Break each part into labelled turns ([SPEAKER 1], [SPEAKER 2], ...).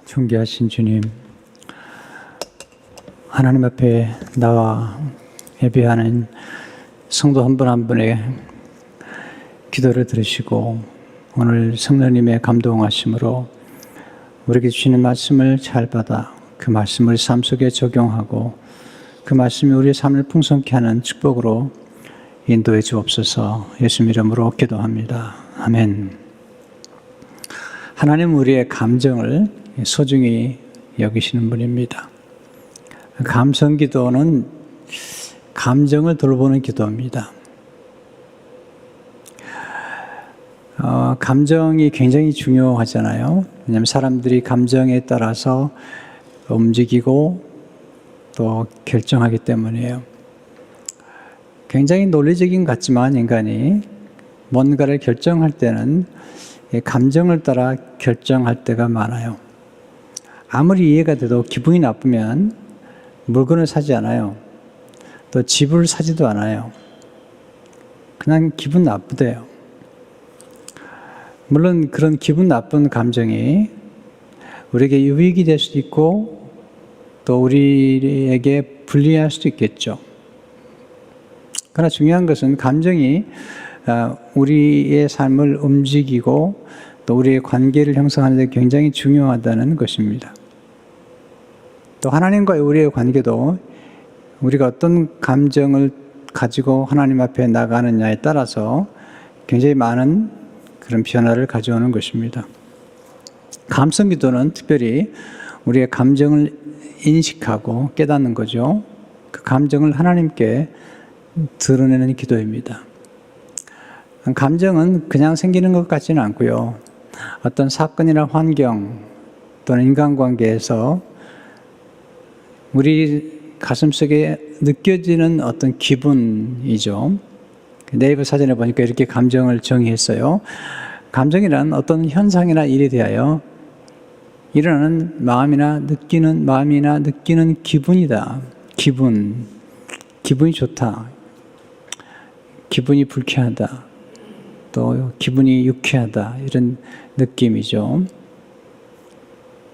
[SPEAKER 1] 존귀하신 주님, 하나님 앞에 나와 예배하는 성도 한 분 한 분의 기도를 들으시고 오늘 성령님의 감동하심으로 우리에게 주시는 말씀을 잘 받아 그 말씀을 삶 속에 적용하고 그 말씀이 우리의 삶을 풍성케 하는 축복으로 인도해 주옵소서. 예수님 이름으로 기도합니다. 아멘. 하나님은 우리의 감정을 소중히 여기시는 분입니다. 감성 기도는 감정을 돌보는 기도입니다. 감정이 굉장히 중요하잖아요. 왜냐하면 사람들이 감정에 따라서 움직이고 또 결정하기 때문이에요. 굉장히 논리적인 것 같지만 인간이 뭔가를 결정할 때는 감정을 따라 결정할 때가 많아요. 아무리 이해가 돼도 기분이 나쁘면 물건을 사지 않아요. 또 집을 사지도 않아요. 그냥 기분 나쁘대요. 물론 그런 기분 나쁜 감정이 우리에게 유익이 될 수도 있고 또 우리에게 불리할 수도 있겠죠. 그러나 중요한 것은 감정이 우리의 삶을 움직이고 또 우리의 관계를 형성하는 데 굉장히 중요하다는 것입니다. 또 하나님과의 우리의 관계도 우리가 어떤 감정을 가지고 하나님 앞에 나가느냐에 따라서 굉장히 많은 그런 변화를 가져오는 것입니다. 감성 기도는 특별히 우리의 감정을 인식하고 깨닫는 거죠. 그 감정을 하나님께 드러내는 기도입니다. 감정은 그냥 생기는 것 같지는 않고요. 어떤 사건이나 환경 또는 인간관계에서 우리 가슴속에 느껴지는 어떤 기분이죠. 네이버 사전에 보니까 이렇게 감정을 정의했어요. 감정이란 어떤 현상이나 일에 대하여 일어나는 마음이나 느끼는 기분이다. 기분이 좋다. 기분이 불쾌하다. 또 기분이 유쾌하다. 이런 느낌이죠.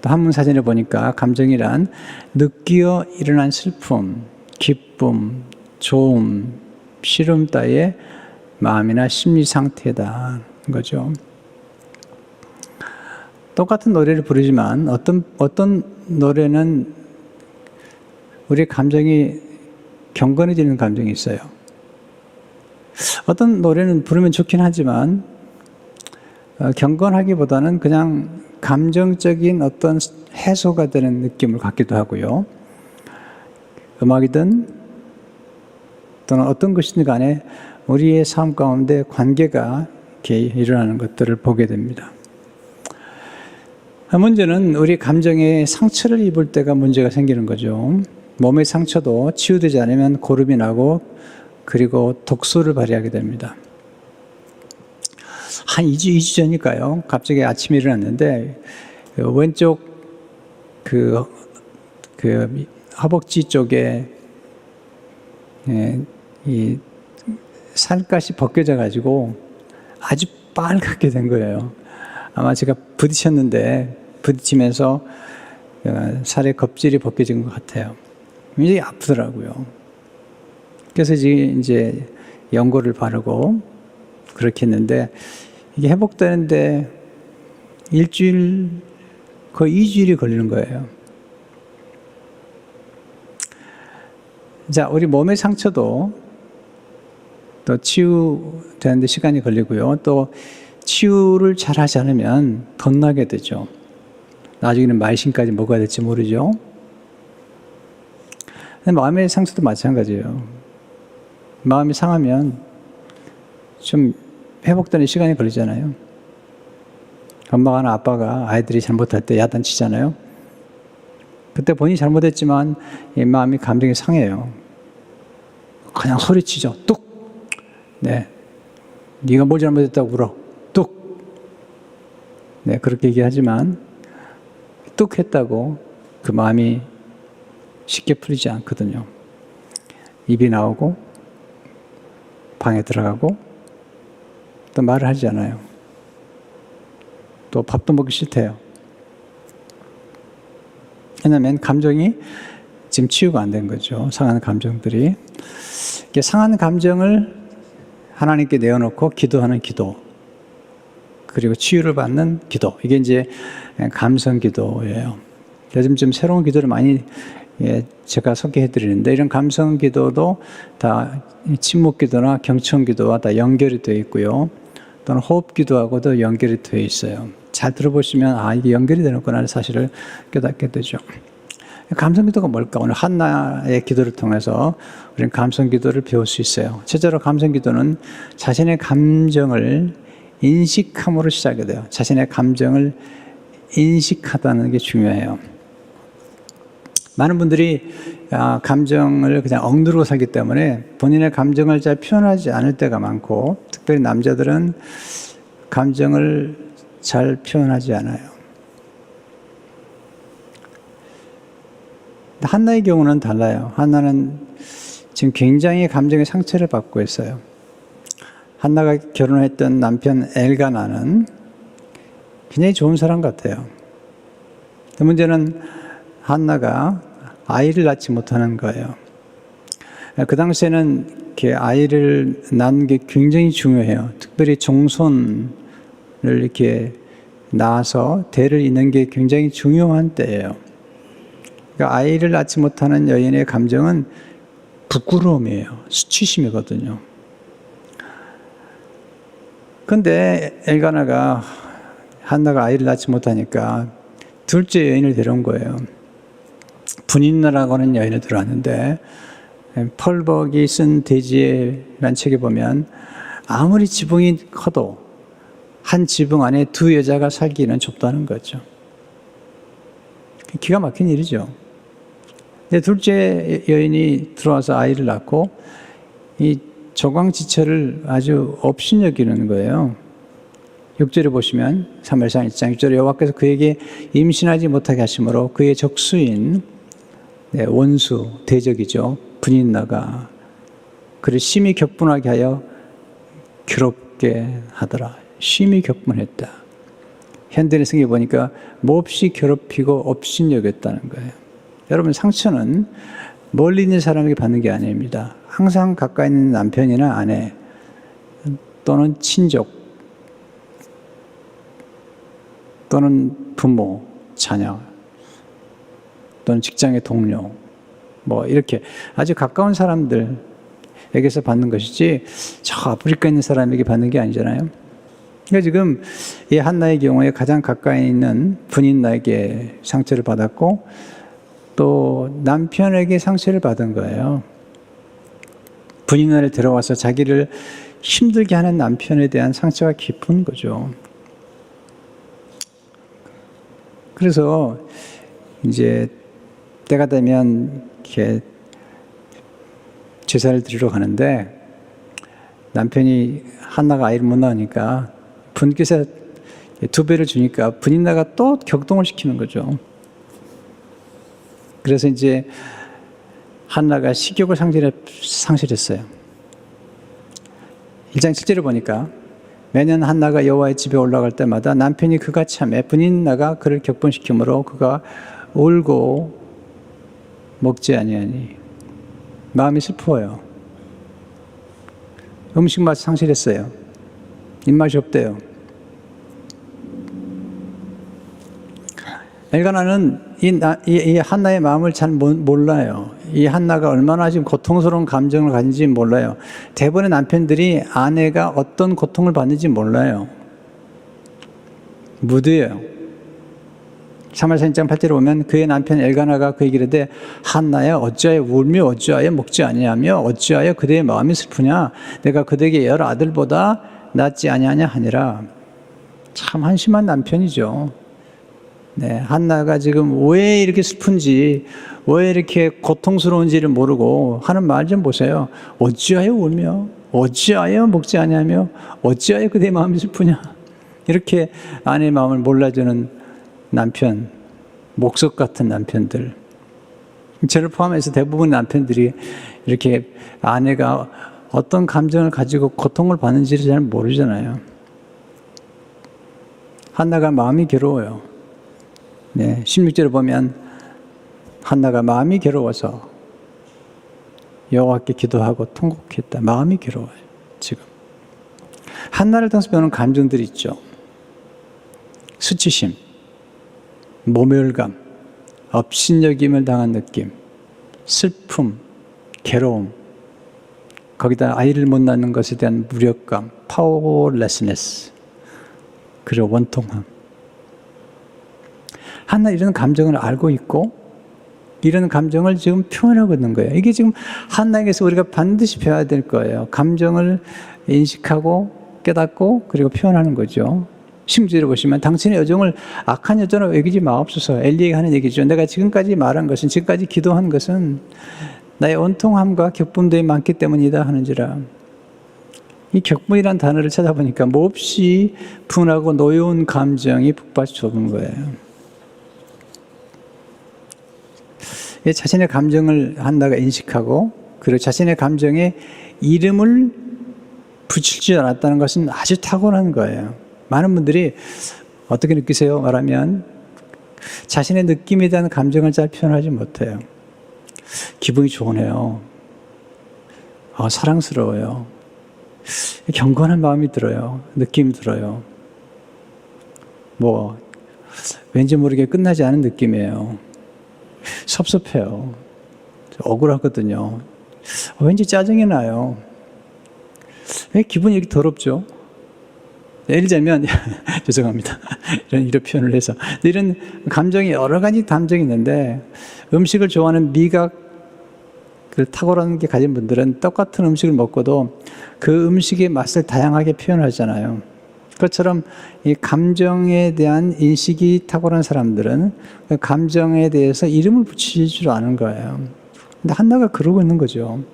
[SPEAKER 1] 또 한문 사전에 보니까 감정이란 느끼어 일어난 슬픔, 기쁨, 좋음, 싫음 따위의 마음이나 심리 상태다 거죠. 똑같은 노래를 부르지만 어떤 노래는 우리 감정이 경건해지는 감정이 있어요. 어떤 노래는 부르면 좋긴 하지만 경건하기보다는 그냥 감정적인 어떤 해소가 되는 느낌을 갖기도 하고요. 음악이든 또는 어떤 것이든 간에 우리의 삶 가운데 관계가 이렇게 일어나는 것들을 보게 됩니다. 문제는 우리 감정에 상처를 입을 때가 문제가 생기는 거죠. 몸의 상처도 치유되지 않으면 고름이 나고 그리고 독소를 발휘하게 됩니다. 한 2주 전일까요? 갑자기 아침에 일어났는데 왼쪽 그 허벅지 쪽에 이 살갗이 벗겨져 가지고 아주 빨갛게 된 거예요. 아마 제가 부딪히면서 살의 겁질이 벗겨진 것 같아요. 굉장히 아프더라고요. 그래서 이제 연고를 바르고 그렇게 했는데 이게 회복되는데 일주일, 거의 2주일이 걸리는 거예요. 자, 우리 몸의 상처도 또 치유되는데 시간이 걸리고요. 또 치유를 잘 하지 않으면 덧나게 되죠. 나중에는 마이신까지 먹어야 될지 모르죠. 마음의 상처도 마찬가지예요. 마음이 상하면 좀 회복되는 시간이 걸리잖아요. 엄마나 아빠가 아이들이 잘못할 때 야단치잖아요. 그때 본인이 잘못했지만 이 마음이 감정이 상해요. 그냥 소리치죠. 뚝! 네. 네가 뭘 잘못했다고 울어. 뚝! 네, 그렇게 얘기하지만 뚝 했다고 그 마음이 쉽게 풀리지 않거든요. 입이 나오고 방에 들어가고 또 말을 하지 않아요. 또 밥도 먹기 싫대요. 왜냐하면 감정이 지금 치유가 안 된 거죠. 상한 감정들이. 상한 감정을 하나님께 내어놓고 기도하는 기도, 그리고 치유를 받는 기도, 이게 이제 감성 기도예요. 요즘 좀 새로운 기도를 많이 제가 소개해 드리는데, 이런 감성 기도도 다 침묵 기도나 경청 기도와 다 연결이 되어 있고요. 또는 호흡 기도하고도 연결이 되어 있어요. 잘 들어보시면 이게 연결이 되는구나 하는 사실을 깨닫게 되죠. 감성 기도가 뭘까? 오늘 한나의 기도를 통해서 우리는 감성 기도를 배울 수 있어요. 첫째로 감성 기도는 자신의 감정을 인식함으로 시작이 돼요. 자신의 감정을 인식하다는 게 중요해요. 많은 분들이 감정을 그냥 억누르고 살기 때문에 본인의 감정을 잘 표현하지 않을 때가 많고, 특별히 남자들은 감정을 잘 표현하지 않아요. 한나의 경우는 달라요. 한나는 지금 굉장히 감정의 상처를 받고 있어요. 한나가 결혼했던 남편 엘가나는 굉장히 좋은 사람 같아요. 문제는 한나가 아이를 낳지 못하는 거예요. 그 당시에는 이렇게 아이를 낳는 게 굉장히 중요해요. 특별히 종손을 이렇게 낳아서 대를 잇는 게 굉장히 중요한 때예요. 그러니까 아이를 낳지 못하는 여인의 감정은 부끄러움이에요. 수치심이거든요. 근데 엘가나가 한나가 아이를 낳지 못하니까 둘째 여인을 데려온 거예요. 분인나라고 하는 여인을 들어왔는데, 펄벅이 쓴 대지라는 책에 보면 아무리 지붕이 커도 한 지붕 안에 두 여자가 살기는 좁다는 거죠. 기가 막힌 일이죠. 근데 둘째 여인이 들어와서 아이를 낳고 이 조광지처를 아주 업신여기는 거예요. 6절에 보시면 사무엘상 1장 6절에 여호와께서 그에게 임신하지 못하게 하심으로 그의 적수인 원수, 대적이죠. 분인나가 그를 심히 격분하게 하여 괴롭게 하더라. 심히 격분했다. 현대의 성경에 보니까 몹시 괴롭히고 업신여겼다는 거예요. 여러분, 상처는 멀리 있는 사람에게 받는 게 아닙니다. 항상 가까이 있는 남편이나 아내 또는 친족 또는 부모, 자녀 또는 직장의 동료, 이렇게 아주 가까운 사람들에게서 받는 것이지 저 아프리카에 있는 사람에게 받는 게 아니잖아요. 그러니까 지금 이 한나의 경우에 가장 가까이 있는 분인나에게 상처를 받았고 또 남편에게 상처를 받은 거예요. 분인나를 들어와서 자기를 힘들게 하는 남편에 대한 상처가 깊은 거죠. 그래서 이제 때가 되면 이렇게 제사를 드리러 가는데 남편이 한나가 아이를 못 낳으니까 분깃에 2배를 주니까 분인나가 또 격동을 시키는 거죠. 그래서 이제 한나가 식욕을 상실했어요. 1장 7절을 보니까 매년 한나가 여호와의 집에 올라갈 때마다 남편이 그가 참에 분인나가 그를 격분시키므로 그가 울고 먹지 아니하니 마음이 슬퍼요. 음식 맛 상실했어요. 입맛이 없대요. 엘가나는 이 한나의 마음을 잘 몰라요. 이 한나가 얼마나 지금 고통스러운 감정을 가진지 몰라요. 대부분의 남편들이 아내가 어떤 고통을 받는지 몰라요. 무드예요. 사무엘상 1장 8절에 보면 그의 남편 엘가나가 그에게 이르되 한나야 어찌하여 울며 어찌하여 먹지 아니하며 어찌하여 그대의 마음이 슬프냐 내가 그대에게 여러 아들보다 낫지 아니하냐 하니라. 참 한심한 남편이죠. 네, 한나가 지금 왜 이렇게 슬픈지, 왜 이렇게 고통스러운지를 모르고 하는 말 좀 보세요. 어찌하여 울며, 어찌하여 먹지 아니하며, 어찌하여 그대의 마음이 슬프냐. 이렇게 아내의 마음을 몰라주는 남편, 목석 같은 남편들. 저를 포함해서 대부분 남편들이 이렇게 아내가 어떤 감정을 가지고 고통을 받는지를 잘 모르잖아요. 한나가 마음이 괴로워요. 네, 16절을 보면 한나가 마음이 괴로워서 여호와께 기도하고 통곡했다. 마음이 괴로워요. 지금 한나를 통해서 배우는 감정들이 있죠. 수치심, 모멸감, 업신여김을 당한 느낌, 슬픔, 괴로움, 거기다 아이를 못 낳는 것에 대한 무력감, 파워레스네스, 그리고 원통함. 한나 이런 감정을 알고 있고 이런 감정을 지금 표현하고 있는 거예요. 이게 지금 한나에게서 우리가 반드시 배워야 될 거예요. 감정을 인식하고 깨닫고 그리고 표현하는 거죠. 심지어 보시면 당신의 여정을 악한 여정으로 여기지 마옵소서. 엘리에게 하는 얘기죠. 내가 지금까지 말한 것은, 지금까지 기도한 것은 나의 온통함과 격분됨이 많기 때문이다 하는지라. 이 격분이라는 단어를 찾아보니까 몹시 분하고 노여운 감정이 북받쳐 오는 거예요. 자신의 감정을 한나가 인식하고 그리고 자신의 감정에 이름을 붙일 줄 알았다는 것은 아주 탁월한 거예요. 많은 분들이 어떻게 느끼세요? 말하면 자신의 느낌에 대한 감정을 잘 표현하지 못해요. 기분이 좋으네요. 사랑스러워요. 경건한 마음이 들어요. 느낌이 들어요. 왠지 모르게 끝나지 않은 느낌이에요. 섭섭해요. 억울하거든요. 왠지 짜증이 나요. 왜 기분이 이렇게 더럽죠? 예를 들면 죄송합니다. 이런 표현을 해서 이런 감정이 여러 가지 감정이 있는데 음식을 좋아하는 미각을 탁월한 게 가진 분들은 똑같은 음식을 먹고도 그 음식의 맛을 다양하게 표현하잖아요. 그것처럼 이 감정에 대한 인식이 탁월한 사람들은 그 감정에 대해서 이름을 붙일 줄 아는 거예요. 근데 한나가 그러고 있는 거죠.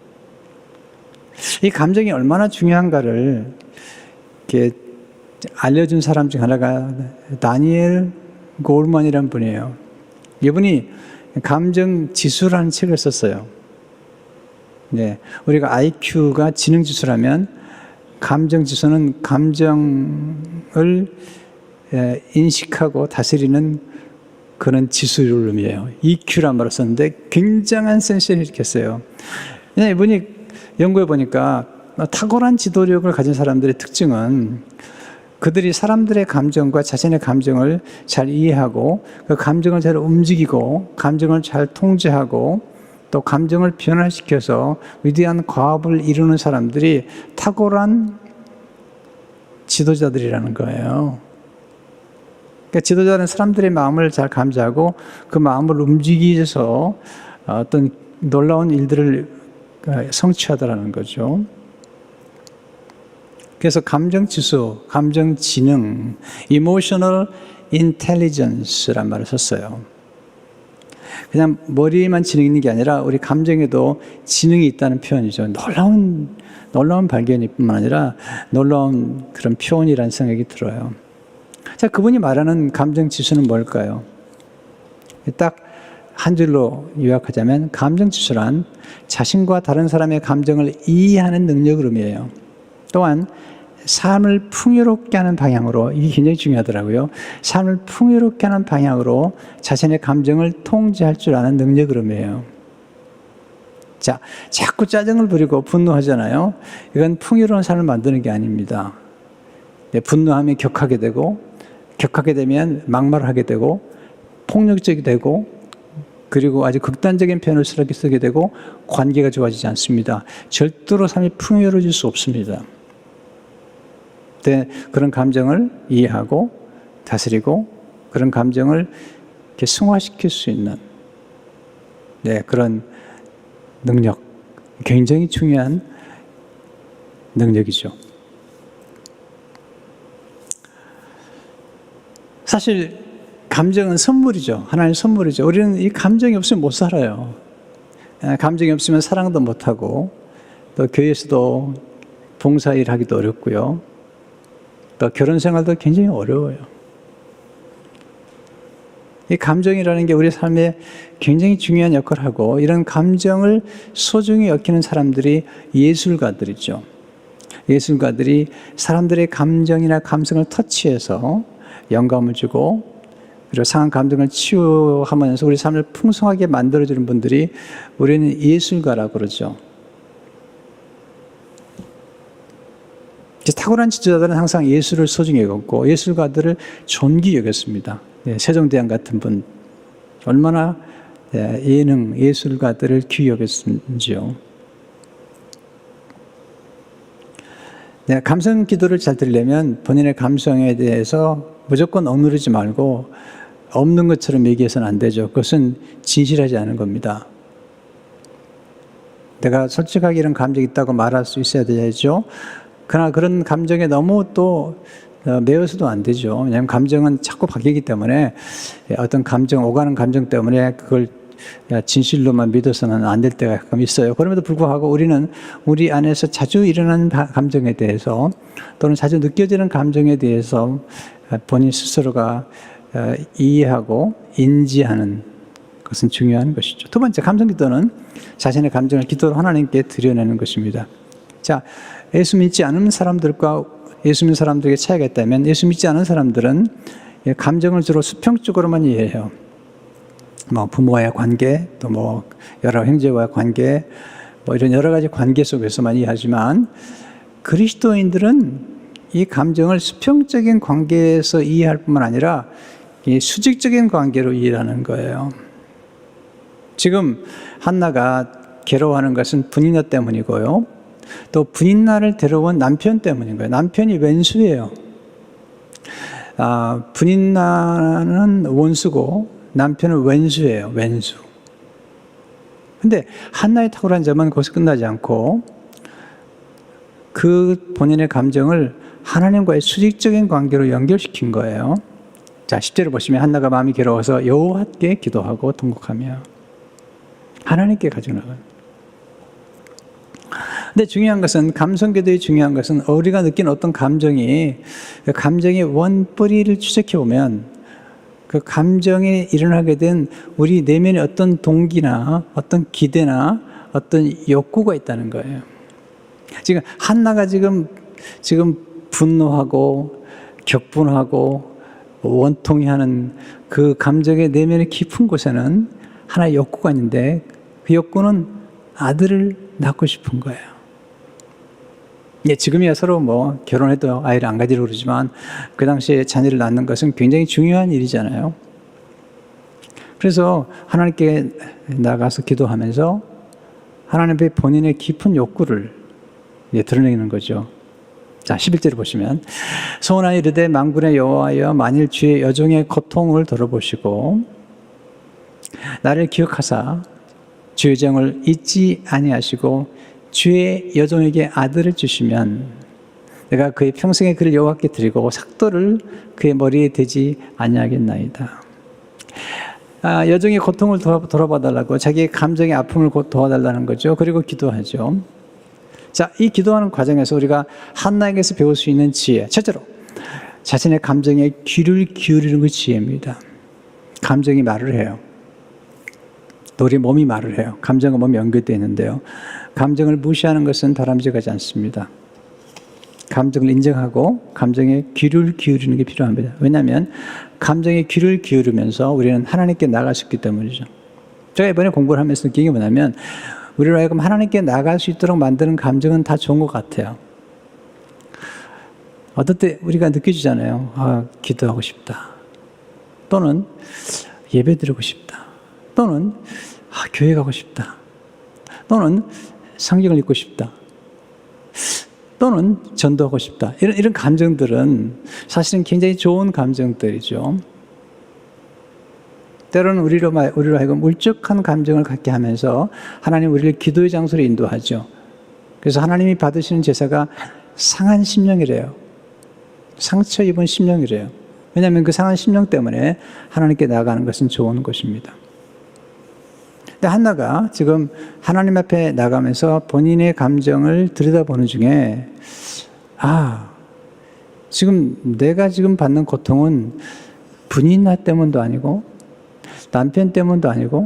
[SPEAKER 1] 이 감정이 얼마나 중요한가를 이렇게 알려준 사람 중 하나가 다니엘 골만이라는 분이에요. 이분이 감정 지수라는 책을 썼어요. 네, 우리가 IQ가 지능 지수라면 감정 지수는 감정을 인식하고 다스리는 그런 지수를 의미해요. EQ란 말을 썼는데 굉장한 센스를 일으켰어요. 이분이 연구해 보니까 탁월한 지도력을 가진 사람들의 특징은 그들이 사람들의 감정과 자신의 감정을 잘 이해하고 그 감정을 잘 움직이고 감정을 잘 통제하고 또 감정을 변화시켜서 위대한 과업을 이루는 사람들이 탁월한 지도자들이라는 거예요. 그러니까 지도자는 사람들의 마음을 잘 감지하고 그 마음을 움직이셔서 어떤 놀라운 일들을 성취하더라는 거죠. 그래서 감정 지수, 감정 지능, emotional intelligence란 말을 썼어요. 그냥 머리에만 지능이 있는 게 아니라 우리 감정에도 지능이 있다는 표현이죠. 놀라운 발견일 뿐만 아니라 놀라운 그런 표현이라는 생각이 들어요. 자, 그분이 말하는 감정 지수는 뭘까요? 딱 한 줄로 요약하자면 감정 지수란 자신과 다른 사람의 감정을 이해하는 능력을 의미해요. 또한 삶을 풍요롭게 하는 방향으로, 이게 굉장히 중요하더라고요. 삶을 풍요롭게 하는 방향으로 자신의 감정을 통제할 줄 아는 능력을 의미해요. 자, 자꾸 짜증을 부리고 분노하잖아요. 이건 풍요로운 삶을 만드는 게 아닙니다. 분노하면 격하게 되고, 격하게 되면 막말을 하게 되고, 폭력적이 되고, 그리고 아주 극단적인 표현을 쓰게 되고, 관계가 좋아지지 않습니다. 절대로 삶이 풍요로워질 수 없습니다. 그런 감정을 이해하고 다스리고 그런 감정을 이렇게 승화시킬 수 있는 그런 능력, 굉장히 중요한 능력이죠. 사실 감정은 선물이죠. 하나님의 선물이죠. 우리는 이 감정이 없으면 못 살아요. 감정이 없으면 사랑도 못하고 또 교회에서도 봉사일 하기도 어렵고요. 또 결혼 생활도 굉장히 어려워요. 이 감정이라는 게 우리 삶에 굉장히 중요한 역할을 하고 이런 감정을 소중히 여기는 사람들이 예술가들이죠. 예술가들이 사람들의 감정이나 감성을 터치해서 영감을 주고 그리고 상한 감정을 치유하면서 우리 삶을 풍성하게 만들어주는 분들이 우리는 예술가라고 그러죠. 탁월한 지도자들은 항상 예술을 소중히 여겼고 예술가들을 존귀 여겼습니다. 세종대왕 같은 분 얼마나 예능, 예술가들을 귀히 여겼는지요. 감성 기도를 잘 드리려면 본인의 감성에 대해서 무조건 억누르지 말고 없는 것처럼 얘기해서는 안 되죠. 그것은 진실하지 않은 겁니다. 내가 솔직하게 이런 감정이 있다고 말할 수 있어야 되죠. 그러나 그런 감정에 너무 또 매여서도 안 되죠. 왜냐하면 감정은 자꾸 바뀌기 때문에 어떤 감정, 오가는 감정 때문에 그걸 진실로만 믿어서는 안 될 때가 가끔 있어요. 그럼에도 불구하고 우리는 우리 안에서 자주 일어나는 감정에 대해서 또는 자주 느껴지는 감정에 대해서 본인 스스로가 이해하고 인지하는 것은 중요한 것이죠. 두 번째, 감성 기도는 자신의 감정을 기도로 하나님께 드려내는 것입니다. 자, 예수 믿지 않은 사람들과 예수 믿는 사람들에게 차이가 있다면 예수 믿지 않은 사람들은 감정을 주로 수평적으로만 이해해요. 부모와의 관계, 또 여러 형제와의 관계, 이런 여러 가지 관계 속에서만 이해하지만 그리스도인들은 이 감정을 수평적인 관계에서 이해할 뿐만 아니라 이 수직적인 관계로 이해하는 거예요. 지금 한나가 괴로워하는 것은 분인나 때문이고요. 또 분인나를 데려온 남편 때문인 거예요. 남편이 왼수예요. 분인나는 원수고 남편은 왼수예요. 왼수. 근데 한나의 탁월한 점은 거기서 끝나지 않고 그 본인의 감정을 하나님과의 수직적인 관계로 연결시킨 거예요. 자, 10절을 보시면 한나가 마음이 괴로워서 여호와께 기도하고 통곡하며 하나님께 가져나가요. 근데 중요한 것은 감성기도의 중요한 것은 우리가 느낀 어떤 감정이 그 감정의 원뿌리를 추적해 보면 그 감정에 일어나게 된 우리 내면의 어떤 동기나 어떤 기대나 어떤 욕구가 있다는 거예요. 지금 한나가 지금 분노하고 격분하고 원통해하는 그 감정의 내면의 깊은 곳에는 하나의 욕구가 있는데 그 욕구는 아들을 낳고 싶은 거예요. 지금이야 서로 결혼해도 아이를 안 가지려고 그러지만 그 당시에 자녀를 낳는 것은 굉장히 중요한 일이잖아요. 그래서 하나님께 나가서 기도하면서 하나님 앞에 본인의 깊은 욕구를 드러내는 거죠. 자, 11절을 보시면 소원하여 이르되 만군의 여호와여 만일 주의 여종의 고통을 들어보시고 나를 기억하사 주의 정을 잊지 아니하시고 주의 여종에게 아들을 주시면 내가 그의 평생에 그를 여호와께 드리고 삭도를 그의 머리에 대지 아니하겠나이다. 여종의 고통을 돌아봐달라고 자기의 감정의 아픔을 도와달라는 거죠. 그리고 기도하죠. 자, 이 기도하는 과정에서 우리가 한나에게서 배울 수 있는 지혜, 첫째로 자신의 감정에 귀를 기울이는 그 지혜입니다. 감정이 말을 해요. 또 우리 몸이 말을 해요. 감정과 몸이 연결되어 있는데요. 감정을 무시하는 것은 바람직하지 않습니다. 감정을 인정하고 감정에 귀를 기울이는 게 필요합니다. 왜냐하면 감정에 귀를 기울이면서 우리는 하나님께 나갈 수 있기 때문이죠. 제가 이번에 공부를 하면서 느낀 게 뭐냐면 우리로 하여금 하나님께 나갈 수 있도록 만드는 감정은 다 좋은 것 같아요. 어떨 때 우리가 느껴지잖아요. 기도하고 싶다. 또는 예배 드리고 싶다. 또는 교회 가고 싶다. 또는 성경을 읽고 싶다. 또는 전도하고 싶다. 이런 감정들은 사실은 굉장히 좋은 감정들이죠. 때로는 우리로 하여금 울적한 감정을 갖게 하면서 하나님 우리를 기도의 장소로 인도하죠. 그래서 하나님이 받으시는 제사가 상한 심령이래요. 상처 입은 심령이래요. 왜냐하면 그 상한 심령 때문에 하나님께 나아가는 것은 좋은 것입니다. 근데 한나가 지금 하나님 앞에 나가면서 본인의 감정을 들여다보는 중에 지금 내가 지금 받는 고통은 분인나 때문도 아니고 남편 때문도 아니고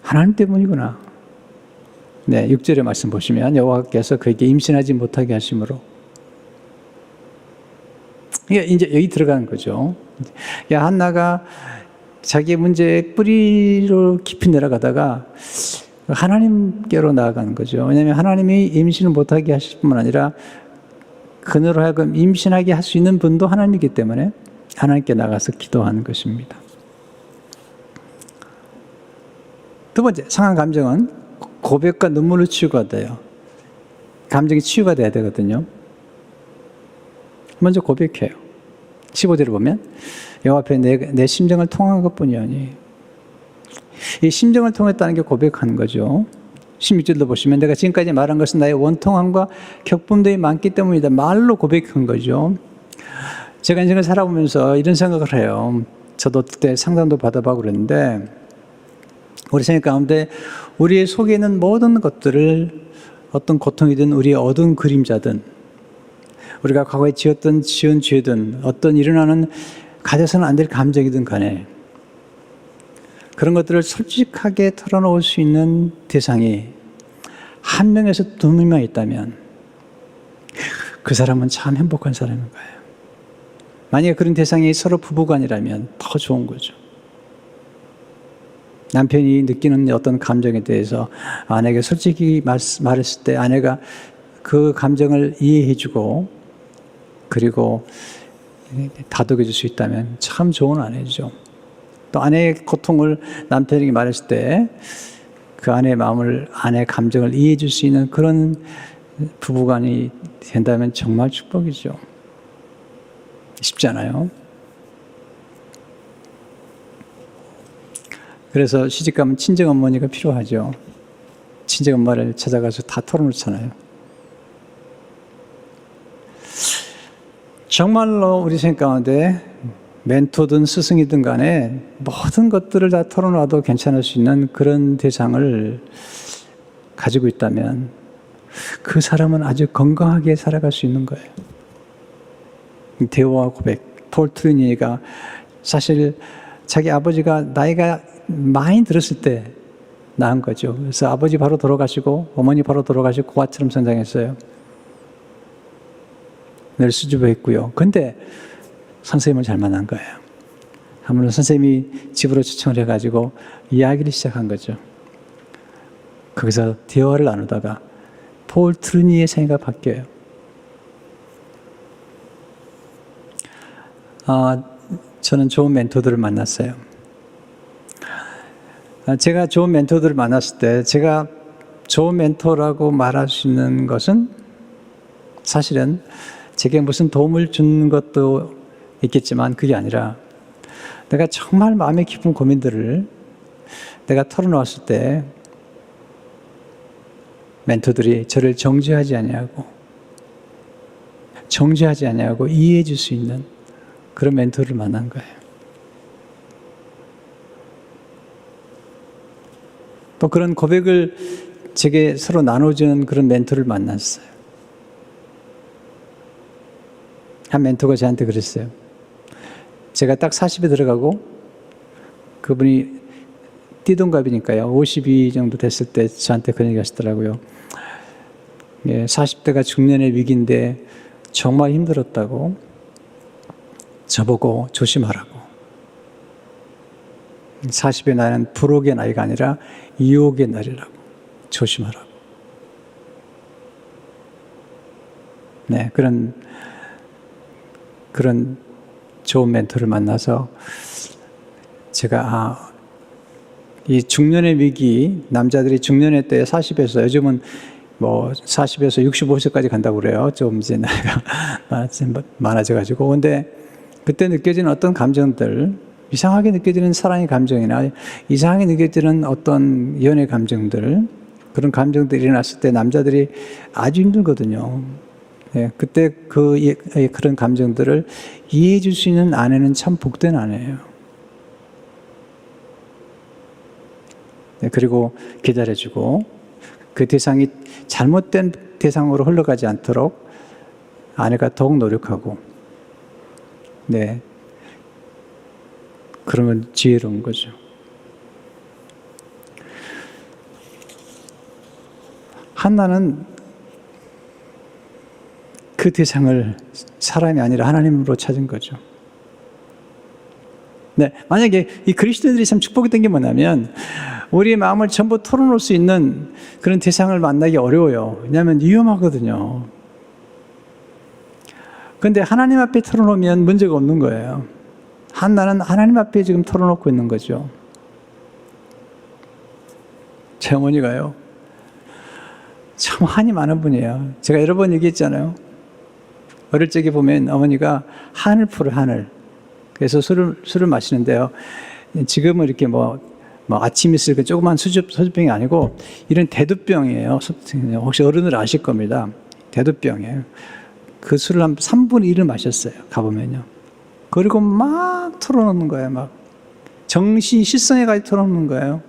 [SPEAKER 1] 하나님 때문이구나. 네, 6절의 말씀 보시면 여호와께서 그에게 임신하지 못하게 하심으로 이게 이제 여기 들어가는 거죠. 야, 한나가 자기 문제의 뿌리로 깊이 내려가다가 하나님께로 나아가는 거죠. 왜냐하면 하나님이 임신을 못하게 하실 뿐만 아니라 그녀로 하여금 임신하게 할 수 있는 분도 하나님이기 때문에 하나님께 나가서 기도하는 것입니다. 두 번째, 상한 감정은 고백과 눈물로 치유가 돼요. 감정이 치유가 돼야 되거든요. 먼저 고백해요. 15절을 보면 여호와 앞에 내 심정을 통한 것뿐이오니, 이 심정을 통했다는 게 고백하는 거죠. 16절도 보시면 내가 지금까지 말한 것은 나의 원통함과 격분들이 많기 때문이다. 말로 고백한 거죠. 제가 인생을 살아보면서 이런 생각을 해요. 저도 그때 상담도 받아보고 그랬는데, 우리 생각 가운데 우리의 속에 있는 모든 것들을, 어떤 고통이든 우리의 어두운 그림자든 우리가 과거에 지은 죄든 어떤 일어나는 가져서는 안 될 감정이든 간에 그런 것들을 솔직하게 털어놓을 수 있는 대상이 한 명에서 두 명만 있다면 그 사람은 참 행복한 사람인 거예요. 만약에 그런 대상이 서로 부부간이라면 더 좋은 거죠. 남편이 느끼는 어떤 감정에 대해서 아내에게 솔직히 말했을 때 아내가 그 감정을 이해해주고 그리고 다독여줄 수 있다면 참 좋은 아내죠. 또 아내의 고통을 남편에게 말했을 때 그 아내의 마음을, 아내의 감정을 이해해줄 수 있는 그런 부부간이 된다면 정말 축복이죠. 쉽지 않아요. 그래서 시집가면 친정어머니가 필요하죠. 친정엄마를 찾아가서 다 털어놓잖아요. 정말로 우리 생각 가운데 멘토든 스승이든 간에 모든 것들을 다 털어놔도 괜찮을 수 있는 그런 대상을 가지고 있다면 그 사람은 아주 건강하게 살아갈 수 있는 거예요. 대화와 고백, 폴 트루니에가 사실 자기 아버지가 나이가 많이 들었을 때 낳은 거죠. 그래서 아버지 바로 돌아가시고 어머니 바로 돌아가시고 고아처럼 성장했어요. 늘 수줍어했고요. 근데 선생님을 잘 만난 거예요. 아무래도 선생님이 집으로 초청을 해가지고 이야기를 시작한 거죠. 거기서 대화를 나누다가 폴 트루니의 생각이 바뀌어요. 저는 좋은 멘토들을 만났어요. 제가 좋은 멘토들을 만났을 때 제가 좋은 멘토라고 말할 수 있는 것은 사실은 제게 무슨 도움을 주는 것도 있겠지만 그게 아니라 내가 정말 마음에 깊은 고민들을 내가 털어놓았을 때 멘토들이 저를 정죄하지 아니하고 이해해 줄 수 있는 그런 멘토를 만난 거예요. 또 그런 고백을 제게 서로 나눠주는 그런 멘토를 만났어요. 한 멘토가 저한테 그랬어요. 제가 딱 40에 들어가고 그분이 띠동갑이니까요. 52 정도 됐을 때 저한테 그런 얘기 하시더라고요. 40대가 중년의 위기인데 정말 힘들었다고 저보고 조심하라고. 40의 나이는 불혹의 나이가 아니라 이혹의 날이라고. 조심하라고. 네, 그런 좋은 멘토를 만나서 제가 이 중년의 위기, 남자들이 중년의 때 40에서 요즘은 뭐 40에서 65세까지 간다고 그래요. 좀 이제 나이가 많아져가지고. 근데 그때 느껴지는 어떤 감정들, 이상하게 느껴지는 사랑의 감정이나 이상하게 느껴지는 어떤 연애 감정들, 그런 감정들이 일어났을 때 남자들이 아주 힘들거든요. 네, 그때 그런 감정들을 이해해 줄 수 있는 아내는 참 복된 아내예요. 네, 그리고 기다려주고 그 대상이 잘못된 대상으로 흘러가지 않도록 아내가 더욱 노력하고, 네, 그런 건 지혜로운 거죠. 한나는 그 대상을 사람이 아니라 하나님으로 찾은 거죠. 네, 만약에 이 그리스도인들이 참 축복이 된 게 뭐냐면 우리의 마음을 전부 털어놓을 수 있는 그런 대상을 만나기 어려워요. 왜냐하면 위험하거든요. 그런데 하나님 앞에 털어놓으면 문제가 없는 거예요. 나는 하나님 앞에 지금 털어놓고 있는 거죠. 제 어머니가요, 참 한이 많은 분이에요. 제가 여러 번 얘기했잖아요. 어릴 적에 보면 어머니가 한을 풀어요, 한을. 그래서 술을 마시는데요. 지금은 이렇게 아침 있을 그 조그만 소주병이 아니고 이런 대두병이에요. 혹시 어른들 아실 겁니다. 대두병이에요. 그 술을 한 3분의 1을 마셨어요. 가보면요. 그리고 막 털어놓는 거예요. 막 정신 실성에까지 털어놓는 거예요.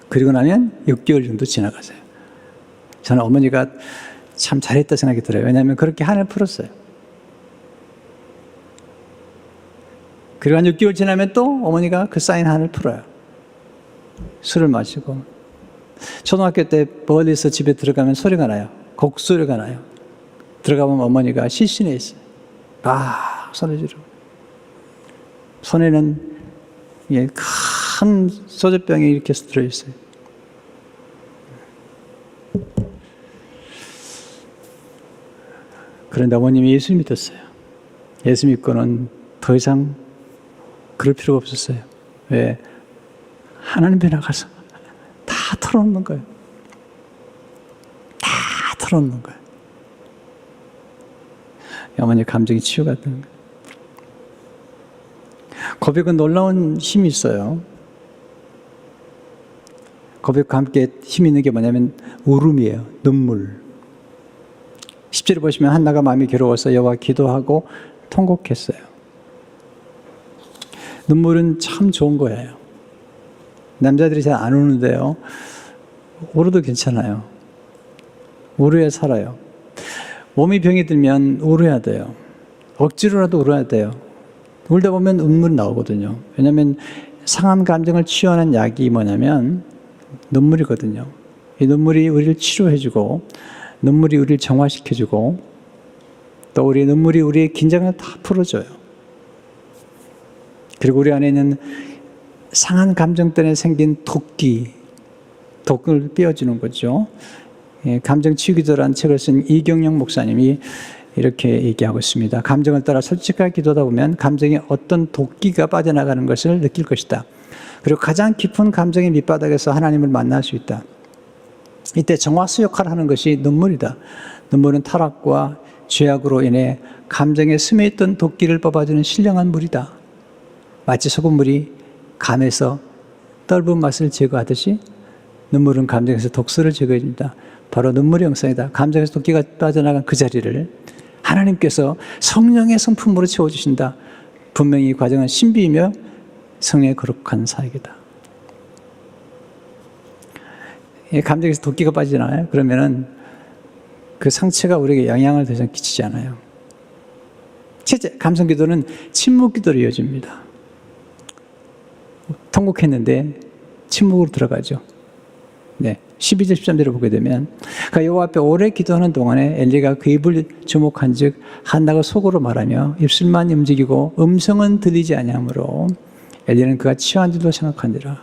[SPEAKER 1] 그리고 나면 6개월 정도 지나가세요. 저는 어머니가 참 잘했다 생각이 들어요. 왜냐하면 그렇게 한을 풀었어요. 그리고 한 6개월 지나면 또 어머니가 그 쌓인 한을 풀어요. 술을 마시고. 초등학교 때 멀리서 집에 들어가면 소리가 나요. 곡소리가 나요. 들어가면 어머니가 실신해 있어요. 소리 지르고. 손에는 큰 소주병이 이렇게 들어있어요. 그런데 어머님이 예수 믿었어요. 예수 믿고는 더 이상 그럴 필요가 없었어요. 왜? 하나님 앞에 나가서 다 털어놓는 거예요. 다 털어놓는 거예요. 어머니 감정이 치유가 되는 거예요. 고백은 놀라운 힘이 있어요. 고백과 함께 힘이 있는 게 뭐냐면 울음이에요. 눈물. 10절에 보시면 한나가 마음이 괴로워서 여호와 기도하고 통곡했어요. 눈물은 참 좋은 거예요. 남자들이 잘 안 우는데요. 울어도 괜찮아요. 울어야 살아요. 몸이 병이 들면 울어야 돼요. 억지로라도 울어야 돼요. 울다 보면 눈물이 나오거든요. 왜냐하면 상한 감정을 치유하는 약이 뭐냐면 눈물이거든요. 이 눈물이 우리를 치료해주고 눈물이 우리를 정화시켜주고 또 우리의 눈물이 우리의 긴장을 다 풀어줘요. 그리고 우리 안에 있는 상한 감정 때문에 생긴 독을 떼어주는 거죠. 감정 치유기도라는 책을 쓴 이경영 목사님이 이렇게 얘기하고 있습니다. 감정을 따라 솔직하게 기도하다 보면 감정에 어떤 도끼가 빠져나가는 것을 느낄 것이다. 그리고 가장 깊은 감정의 밑바닥에서 하나님을 만날 수 있다. 이때 정화수 역할을 하는 것이 눈물이다. 눈물은 타락과 죄악으로 인해 감정에 스며있던 도끼를 뽑아주는 신령한 물이다. 마치 소금물이 감에서 떫은 맛을 제거하듯이 눈물은 감정에서 독소를 제거해준다. 바로 눈물의 영성이다. 감정에서 도끼가 빠져나간 그 자리를 하나님께서 성령의 성품으로 채워주신다. 분명히 이 과정은 신비이며 성령의 거룩한 사역이다. 감정에서 도끼가 빠지잖아요. 그러면은 그 상처가 우리에게 영향을 더 이상 끼치지 않아요. 실제 감성 기도는 침묵 기도로 이어집니다. 통곡했는데 침묵으로 들어가죠. 네, 12절 13절을 보게 되면 여호와 앞에 오래 기도하는 동안에 엘리가 그 입을 주목한 즉 한나가 속으로 말하며 입술만 움직이고 음성은 들리지 아니하므로 엘리는 그가 취한 줄로 생각하니라.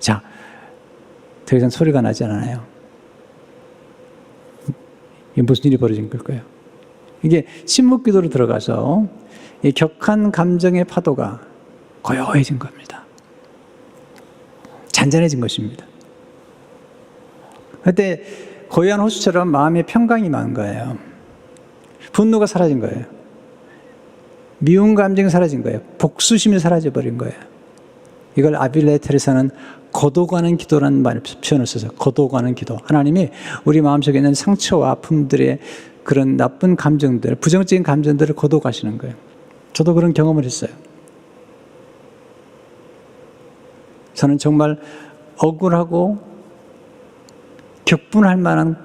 [SPEAKER 1] 자, 더 이상 소리가 나지 않아요. 이게 무슨 일이 벌어진 걸까요? 이게 침묵 기도로 들어가서 이 격한 감정의 파도가 고요해진 겁니다. 잔잔해진 것입니다. 그때 고요한 호수처럼 마음의 평강이 많은 거예요. 분노가 사라진 거예요. 미운 감정이 사라진 거예요. 복수심이 사라져버린 거예요. 이걸 아빌레 테레사는 거둬가는 기도라는 표현을 써서 거둬가는 기도. 하나님이 우리 마음속에 있는 상처와 아픔들의 그런 나쁜 감정들, 부정적인 감정들을 거둬가시는 거예요. 저도 그런 경험을 했어요. 저는 정말 억울하고 격분할 만한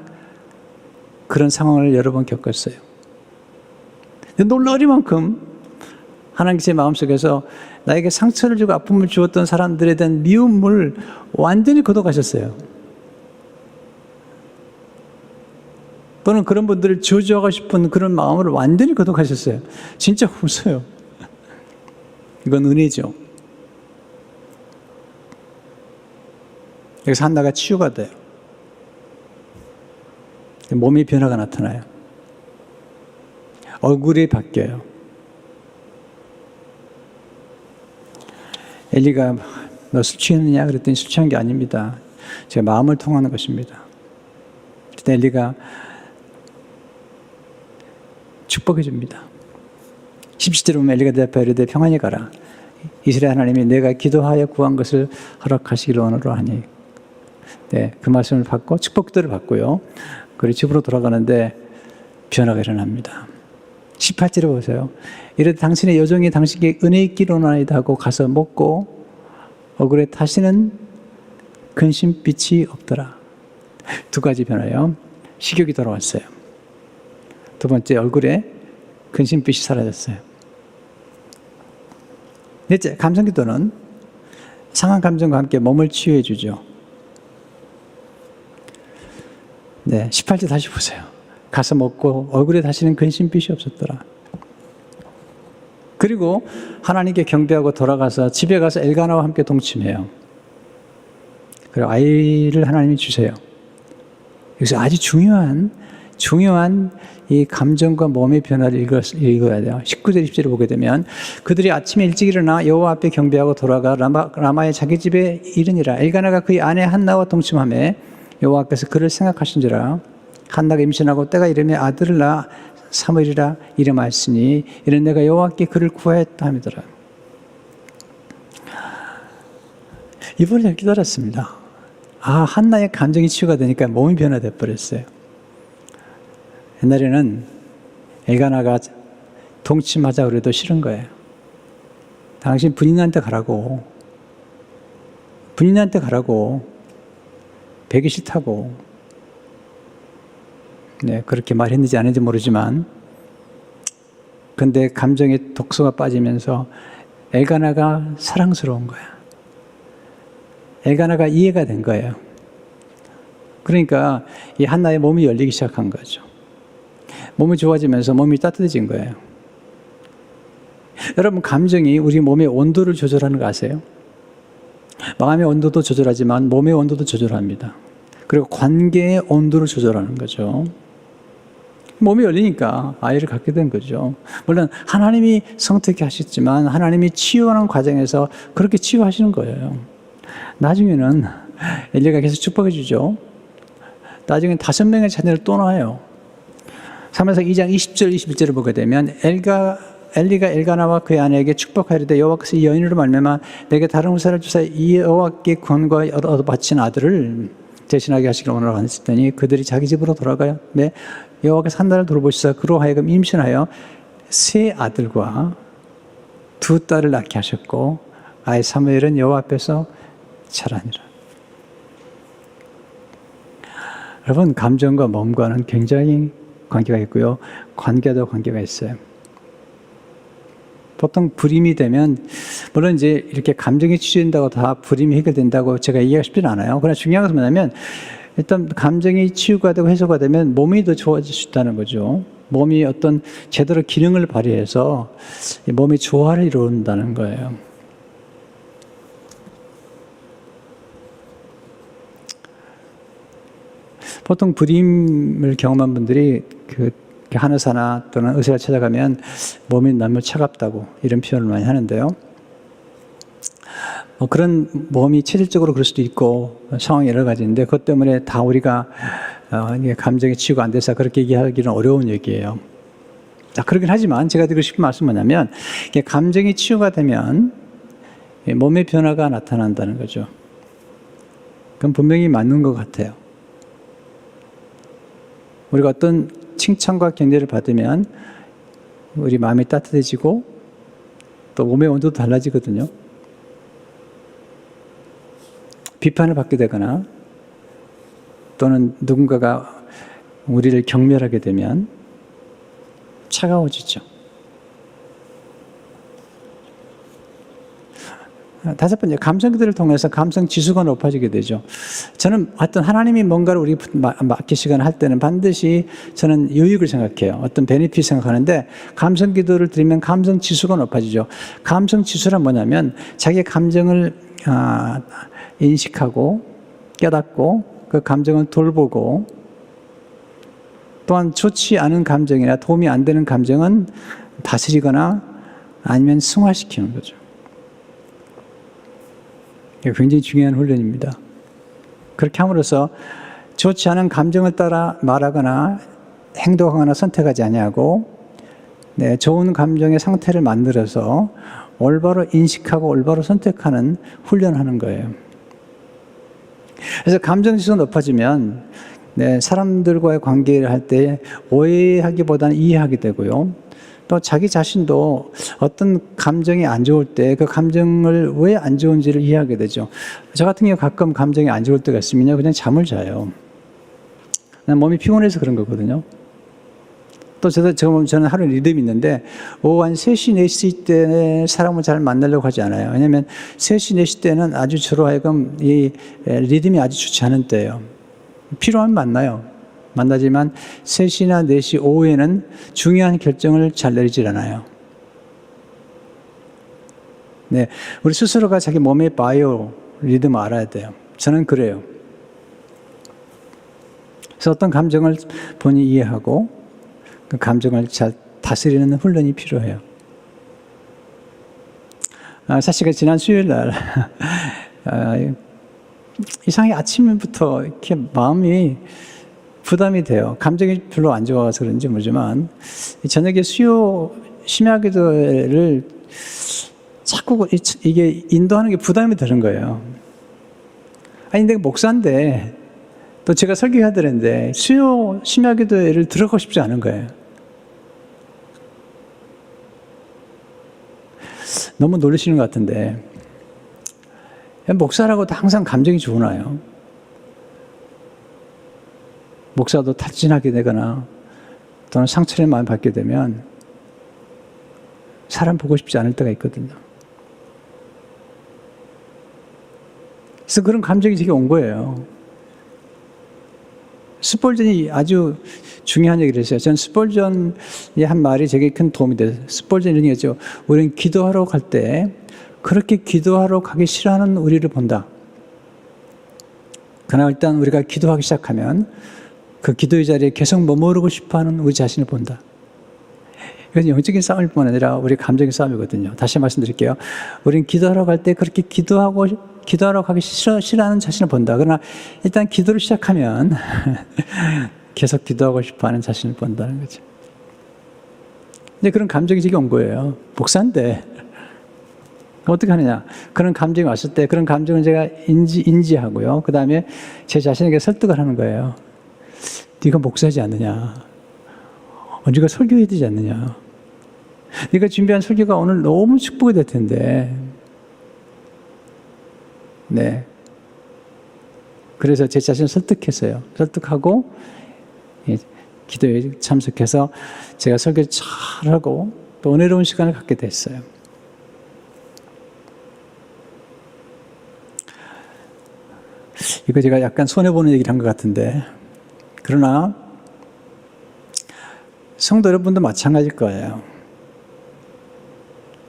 [SPEAKER 1] 그런 상황을 여러 번 겪었어요. 놀라리만큼 하나님께서 제 마음속에서 나에게 상처를 주고 아픔을 주었던 사람들에 대한 미움을 완전히 걷어가셨어요. 또는 그런 분들을 저주하고 싶은 그런 마음을 완전히 걷어가셨어요. 진짜 웃어요. 이건 은혜죠. 여기서 한나가 치유가 돼요. 몸의 변화가 나타나요. 얼굴이 바뀌어요. 엘리가 너 술 취했느냐? 그랬더니 술 취한 게 아닙니다. 제가 마음을 통하는 것입니다. 그때 엘리가 축복해 줍니다. 17절에 보면 엘리가 대답하여 이르되 평안히 가라. 이스라엘 하나님이 내가 기도하여 구한 것을 허락하시기를 원하노라하니. 네, 그 말씀을 받고 축복들을 받고요. 그리고 집으로 돌아가는데 변화가 일어납니다. 18절에 보세요. 이르되 당신의 여종이 당신에게 은혜 있기를 원하나이다 하고 가서 먹고 얼굴에 다시는 근심빛이 없더라. 두 가지 변화요. 식욕이 돌아왔어요. 두 번째, 얼굴에 근심빛이 사라졌어요. 넷째, 감성기도는 상한 감정과 함께 몸을 치유해 주죠. 네, 18절 다시 보세요. 가서 먹고 얼굴에 다시는 근심빛이 없었더라. 그리고 하나님께 경배하고 돌아가서 집에 가서 엘가나와 함께 동침해요. 그리고 아이를 하나님이 주세요. 여기서 아주 중요한 이 감정과 몸의 변화를 읽어야 돼요. 19절 20절을 보게 되면 그들이 아침에 일찍 일어나 여호와 앞에 경배하고 돌아가 라마의 자기 집에 이르니라. 엘가나가 그의 아내 한나와 동침하매 여호와께서 그를 생각하신지라. 한나가 임신하고 때가 이르매 아들을 낳아 사무엘이라 이름하였으니 이는 내가 여호와께 그를 구하였다 함이더라. 이번에 잘 깨달았습니다. 한나의 감정이 치유가 되니까 몸이 변화돼 버렸어요. 옛날에는 엘가나가 동침하자 그래도 싫은 거예요. 당신 분인한테 가라고. 배기 싫다고. 네, 그렇게 말했는지 안 했는지 모르지만, 근데 감정의 독소가 빠지면서 엘가나가 사랑스러운 거야. 엘가나가 이해가 된 거예요. 그러니까 이 한나의 몸이 열리기 시작한 거죠. 몸이 좋아지면서 몸이 따뜻해진 거예요. 여러분, 감정이 우리 몸의 온도를 조절하는 거 아세요? 마음의 온도도 조절하지만 몸의 온도도 조절합니다. 그리고 관계의 온도를 조절하는 거죠. 몸이 열리니까 아이를 갖게 된 거죠. 물론 하나님이 성택해 하셨지만 하나님이 치유하는 과정에서 그렇게 치유하시는 거예요. 나중에는 엘리가 계속 축복해 주죠. 나중에 5명의 자녀를 또 낳아요. 사무엘상 2장 20절 21절을 보게 되면 엘리가 엘가나와 그의 아내에게 축복하리되 여호와께서 이 여인으로 말미암아 내게 다른 후사를 주사 이 여호와께 구원과 얻어 바친 아들을 대신하게 하시기를 원하노라 하셨더니 그들이 자기 집으로 돌아가요. 네, 여호와께서 한나를 돌보시사 그로 하여금 임신하여 3 아들과 2 딸을 낳게 하셨고 아이 사무엘은 여호와 앞에서 자라니라. 여러분, 감정과 몸과는 굉장히 관계가 있고요. 관계도 관계가 있어요. 보통 불임이 되면, 물론 이제 이렇게 감정이 치유된다고 다 불임이 해결된다고 제가 얘기하고 싶지는 않아요. 그러나 중요한 것은 뭐냐면, 일단 감정이 치유가 되고 해소가 되면 몸이 더 좋아질 수 있다는 거죠. 몸이 어떤 제대로 기능을 발휘해서 몸의 조화를 이룬다는 거예요. 보통 불임을 경험한 분들이 한의사나 또는 의사를 찾아가면 몸이 너무 차갑다고 이런 표현을 많이 하는데요. 그런 몸이 체질적으로 그럴 수도 있고 상황이 여러 가지인데 그것 때문에 다 우리가 감정이 치유가 안 돼서 그렇게 얘기하기는 어려운 얘기예요. 그러긴 하지만 제가 드리고 싶은 말씀은 뭐냐면 감정이 치유가 되면 몸의 변화가 나타난다는 거죠. 그건 분명히 맞는 것 같아요. 우리가 어떤 칭찬과 격려를 받으면 우리 마음이 따뜻해지고 또 몸의 온도도 달라지거든요. 비판을 받게 되거나 또는 누군가가 우리를 경멸하게 되면 차가워지죠. 다섯 번째, 감정 기도를 통해서 감성 지수가 높아지게 되죠. 저는 어떤 하나님이 뭔가를 우리 맡기시거나 할 때는 반드시 저는 유익을 생각해요. 어떤 베네핏 생각하는데 감성 기도를 드리면 감성 지수가 높아지죠. 감성 지수란 뭐냐면 자기의 감정을 인식하고 깨닫고 그 감정을 돌보고 또한 좋지 않은 감정이나 도움이 안 되는 감정은 다스리거나 아니면 승화시키는 거죠. 이게 굉장히 중요한 훈련입니다. 그렇게 함으로써 좋지 않은 감정을 따라 말하거나 행동하거나 선택하지 아니하고 좋은 감정의 상태를 만들어서 올바로 인식하고 올바로 선택하는 훈련하는 거예요. 그래서 감정 지수가 높아지면 사람들과의 관계를 할 때 오해하기보다는 이해하게 되고요. 또 자기 자신도 어떤 감정이 안 좋을 때 그 감정을 왜 안 좋은지를 이해하게 되죠. 저 같은 경우 가끔 감정이 안 좋을 때가 있으면요, 그냥 잠을 자요. 그냥 몸이 피곤해서 그런 거거든요. 또 저는 하루 리듬이 있는데 오후 한 3시, 4시 때 사람을 잘 만나려고 하지 않아요. 왜냐하면 3시, 4시 때는 아주 저로 하여금 이 리듬이 아주 좋지 않은 때예요. 필요하면 만나요. 만나지만 3시나 4시 오후에는 중요한 결정을 잘 내리질 않아요. 우리 스스로가 자기 몸의 바이오 리듬을 알아야 돼요. 저는 그래요. 그래서 어떤 감정을 본인이 이해하고 그 감정을 잘 다스리는 훈련이 필요해요. 사실 지난 수요일 날 이상하게 아침부터 이렇게 마음이 부담이 돼요. 감정이 별로 안 좋아서 그런지 모르지만 저녁에 수요 심야기도를 자꾸 이게 인도하는 게 부담이 되는 거예요. 아니 내가 목사인데 또 제가 설교해야 되는데 수요 심야기도를 들어가고 싶지 않은 거예요. 너무 놀라시는 것 같은데 목사라고도 항상 감정이 좋으나요? 목사도 탈진하게 되거나 또는 상처를 많이 받게 되면 사람 보고 싶지 않을 때가 있거든요. 그래서 그런 감정이 제게 온 거예요. 스폴전이 아주 중요한 얘기를 했어요. 전 스폴전이 한 말이 제게 큰 도움이 돼요. 스폴전이 이런 얘기죠. 우리는 기도하러 갈 때 그렇게 기도하러 가기 싫어하는 우리를 본다. 그러나 일단 우리가 기도하기 시작하면 그 기도의 자리에 계속 머무르고 싶어하는 우리 자신을 본다. 이건 영적인 싸움일 뿐 아니라 우리 감정의 싸움이거든요. 다시 말씀드릴게요. 우리는 기도하러 갈 때 그렇게 기도하러 가기 싫어하는 자신을 본다. 그러나 일단 기도를 시작하면 계속 기도하고 싶어하는 자신을 본다는 거죠. 근데 그런 감정이 제게 온 거예요. 목사인데 어떻게 하느냐? 그런 감정이 왔을 때 그런 감정을 제가 인지하고요. 그 다음에 제 자신에게 설득을 하는 거예요. 네가 목사지 않느냐? 네가 설교해야 되지 않느냐? 네가 준비한 설교가 오늘 너무 축복이 될 텐데. 그래서 제 자신을 설득했어요. 설득하고 기도에 참석해서 제가 설교 잘하고 또 은혜로운 시간을 갖게 됐어요. 이거 제가 약간 손해보는 얘기를 한 것 같은데 그러나 성도 여러분도 마찬가지일 거예요.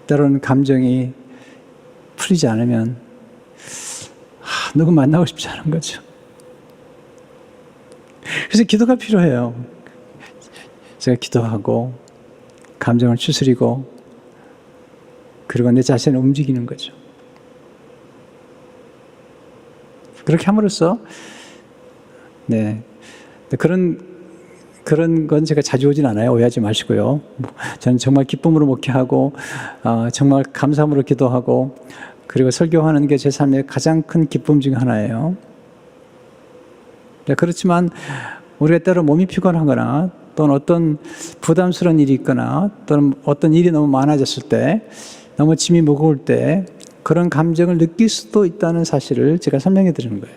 [SPEAKER 1] 때로는 감정이 풀리지 않으면 누구 만나고 싶지 않은 거죠. 그래서 기도가 필요해요. 제가 기도하고 감정을 추스리고 그리고 내 자신을 움직이는 거죠. 그렇게 함으로써 그런 건 제가 자주 오진 않아요. 오해하지 마시고요. 저는 정말 기쁨으로 목회하고 정말 감사함으로 기도하고 그리고 설교하는 게 제 삶의 가장 큰 기쁨 중 하나예요. 그렇지만 우리가 때로 몸이 피곤하거나 또는 어떤 부담스러운 일이 있거나 또는 어떤 일이 너무 많아졌을 때 너무 짐이 무거울 때 그런 감정을 느낄 수도 있다는 사실을 제가 설명해 드리는 거예요.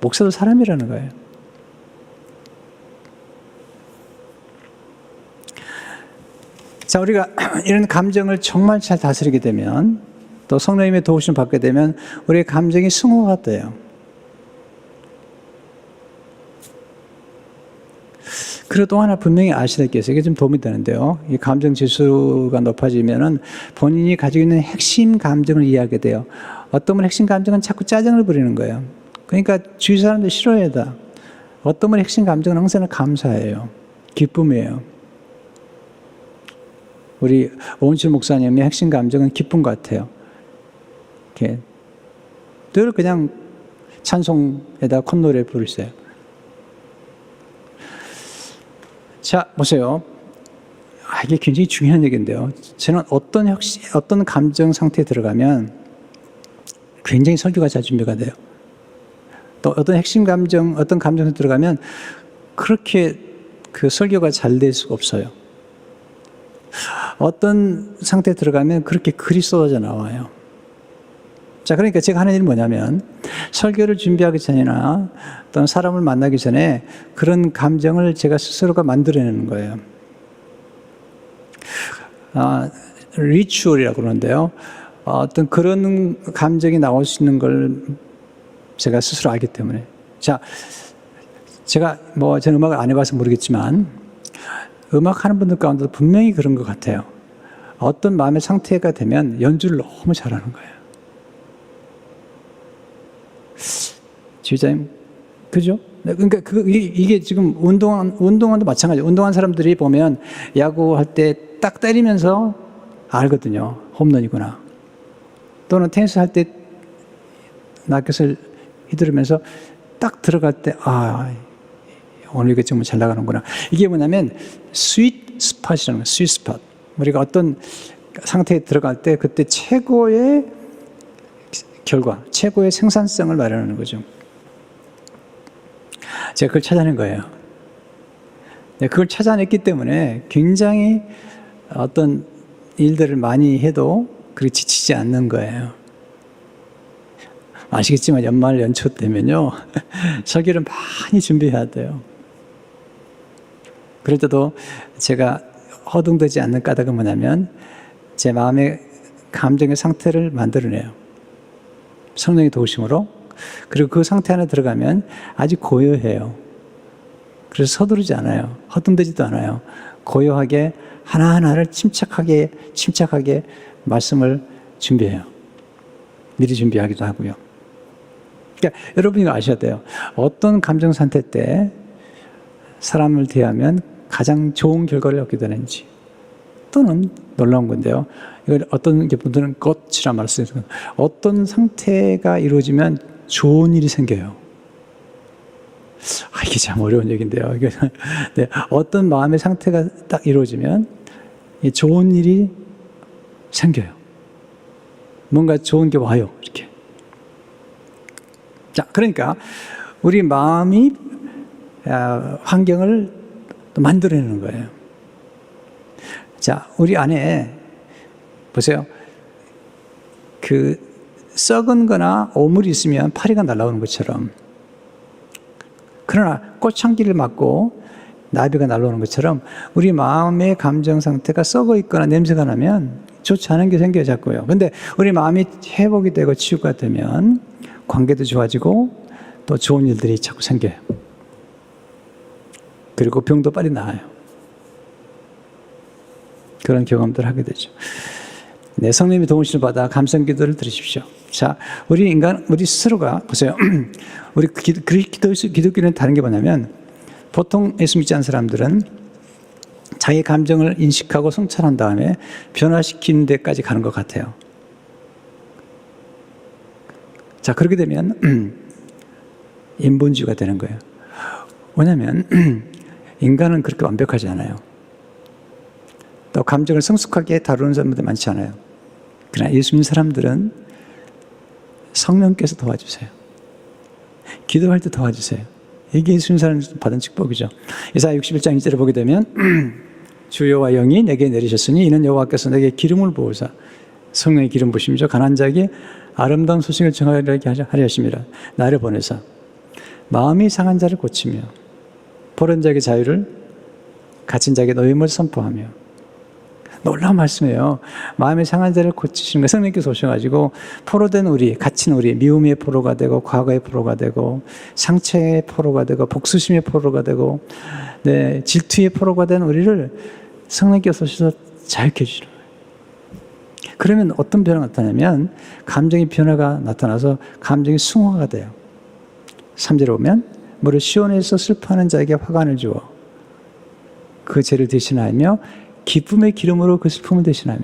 [SPEAKER 1] 목사도 사람이라는 거예요. 자, 우리가 이런 감정을 정말 잘 다스리게 되면 또 성령님의 도우심을 받게 되면 우리의 감정이 승화가 돼요. 그리고 또 하나 분명히 아셔야 될 게 있어요. 이게 좀 도움이 되는데요. 이 감정 지수가 높아지면은 본인이 가지고 있는 핵심 감정을 이해하게 돼요. 어떤 분은 핵심 감정은 자꾸 짜증을 부리는 거예요. 그러니까 주위 사람들 싫어해야 돼. 어떤 분의 핵심 감정은 항상 감사해요. 기쁨이에요. 우리 오은철 목사님의 핵심 감정은 기쁨 같아요. 이렇게 늘 그냥 찬송에다 콧노래 부르세요. 자, 보세요. 이게 굉장히 중요한 얘기인데요. 저는 어떤 감정 상태에 들어가면 굉장히 설교가 잘 준비가 돼요. 또 어떤 핵심 감정, 어떤 감정에 들어가면 그렇게 그 설교가 잘 될 수가 없어요. 어떤 상태에 들어가면 그렇게 글이 쏟아져 나와요. 자, 그러니까 제가 하는 일은 뭐냐면 설교를 준비하기 전이나 어떤 사람을 만나기 전에 그런 감정을 제가 스스로가 만들어내는 거예요. 리추얼이라고 그러는데요. 어떤 그런 감정이 나올 수 있는 걸 제가 스스로 알기 때문에. 자, 제가 저는 음악을 안 해봐서 모르겠지만 음악 하는 분들 가운데도 분명히 그런 것 같아요. 어떤 마음의 상태가 되면 연주를 너무 잘하는 거예요. 지휘자님, 그죠? 그러니까 이게 지금 운동원도 마찬가지예요. 운동한 사람들이 보면 야구할 때 딱 때리면서 알거든요. 홈런이구나. 또는 테니스 할 때 라켓을 휘두르면서 딱 들어갈 때 오늘 이게 정말 잘 나가는구나. 이게 뭐냐면 스윗 스팟이라는 거예요. 스윗 스팟. 우리가 어떤 상태에 들어갈 때 그때 최고의 결과, 최고의 생산성을 마련하는 거죠. 제가 그걸 찾아낸 거예요. 그걸 찾아냈기 때문에 굉장히 어떤 일들을 많이 해도 그렇게 지치지 않는 거예요. 아시겠지만 연말 연초 되면요 설교를 많이 준비해야 돼요. 그럴 때도 제가 허둥대지 않는 까닭은 뭐냐면 제 마음의 감정의 상태를 만들어내요. 성령의 도우심으로. 그리고 그 상태 안에 들어가면 아주 고요해요. 그래서 서두르지 않아요. 허둥대지도 않아요. 고요하게 하나하나를 침착하게 말씀을 준비해요. 미리 준비하기도 하고요. 그러니까 여러분이 아셔야 돼요. 어떤 감정 상태 때 사람을 대하면 가장 좋은 결과를 얻게 되는지. 또는 놀라운 건데요. 이걸 어떤 분들은 꽃이라 말을 써요. 어떤 상태가 이루어지면 좋은 일이 생겨요. 이게 참 어려운 얘기인데요. 네, 어떤 마음의 상태가 딱 이루어지면 좋은 일이 생겨요. 뭔가 좋은 게 와요. 이렇게. 자, 그러니까 우리 마음이 환경을 또 만들어내는 거예요. 자, 우리 안에 보세요. 그 썩은 거나 오물이 있으면 파리가 날아오는 것처럼, 그러나 꽃향기를 맡고 나비가 날아오는 것처럼 우리 마음의 감정 상태가 썩어 있거나 냄새가 나면 좋지 않은 게 생겨요, 자꾸요. 근데 우리 마음이 회복이 되고 치유가 되면 관계도 좋아지고 또 좋은 일들이 자꾸 생겨요. 그리고 병도 빨리 나아요. 그런 경험들을 하게 되죠. 네, 성령님의 도우심을 받아 감성 기도를 들으십시오. 자, 우리 스스로가 보세요. 우리 기독교는 다른 게 뭐냐면 보통 예수 믿지 않는 사람들은 자기 감정을 인식하고 성찰한 다음에 변화시키는 데까지 가는 것 같아요. 자, 그렇게 되면 인본주의가 되는 거예요. 왜냐하면 인간은 그렇게 완벽하지 않아요. 또 감정을 성숙하게 다루는 사람들 많지 않아요. 그러나 예수 믿는 사람들은 성령께서 도와주세요. 기도할 때 도와주세요. 이게 예수 믿는 사람 받은 축복이죠. 이사야 61장 2절을 보게 되면 주 여호와 영이 내게 내리셨으니 이는 여호와께서 내게 기름을 부으사 성령의 기름 부심이죠. 가난한 자에게 아름다운 소식을 전하게 하려 하심이라. 나를 보내사 마음이 상한 자를 고치며 포로된 자에게 자유를, 갇힌 자에게 노임을 선포하며 놀라운 말씀이에요. 마음의 상한 자를 고치시는 거예요. 성령께서 오셔가지고 포로된 우리, 갇힌 우리, 미움의 포로가 되고 과거의 포로가 되고 상처의 포로가 되고 복수심의 포로가 되고 네, 질투의 포로가 된 우리를 성령께서 오셔서 자유케 해주시는 거예요. 그러면 어떤 변화가 나타나면 감정의 변화가 나타나서 감정이 승화가 돼요. 3절에 보면 무릇 시온에서 슬퍼하는 자에게 화관을 주어 그 죄를 대신하며 기쁨의 기름으로 그 슬픔을 대신하며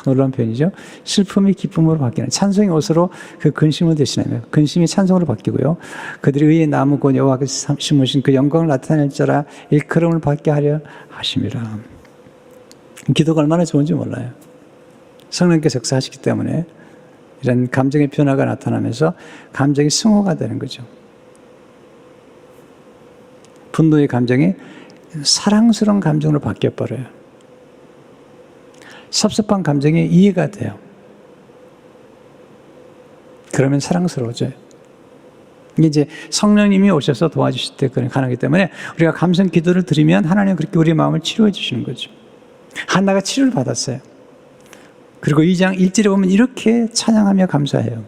[SPEAKER 1] 놀라운 표현이죠. 슬픔이 기쁨으로 바뀌는 찬송의 옷으로 그 근심을 대신하며 근심이 찬송으로 바뀌고요. 그들이 의의 나무 곧 여호와께서 심으신 그 영광을 나타낼 자라 일컬음을 받게 하려 하심이라. 기도가 얼마나 좋은지 몰라요. 성령께서 역사하시기 때문에 이런 감정의 변화가 나타나면서 감정이 승화가 되는 거죠. 분노의 감정이 사랑스러운 감정으로 바뀌어버려요. 섭섭한 감정이 이해가 돼요. 그러면 사랑스러워져요. 이게 이제 성령님이 오셔서 도와주실 때 그런 가능하기 때문에 우리가 감성 기도를 드리면 하나님은 그렇게 우리의 마음을 치료해 주시는 거죠. 한나가 치료를 받았어요. 그리고 2장 1절에 보면 이렇게 찬양하며 감사해요.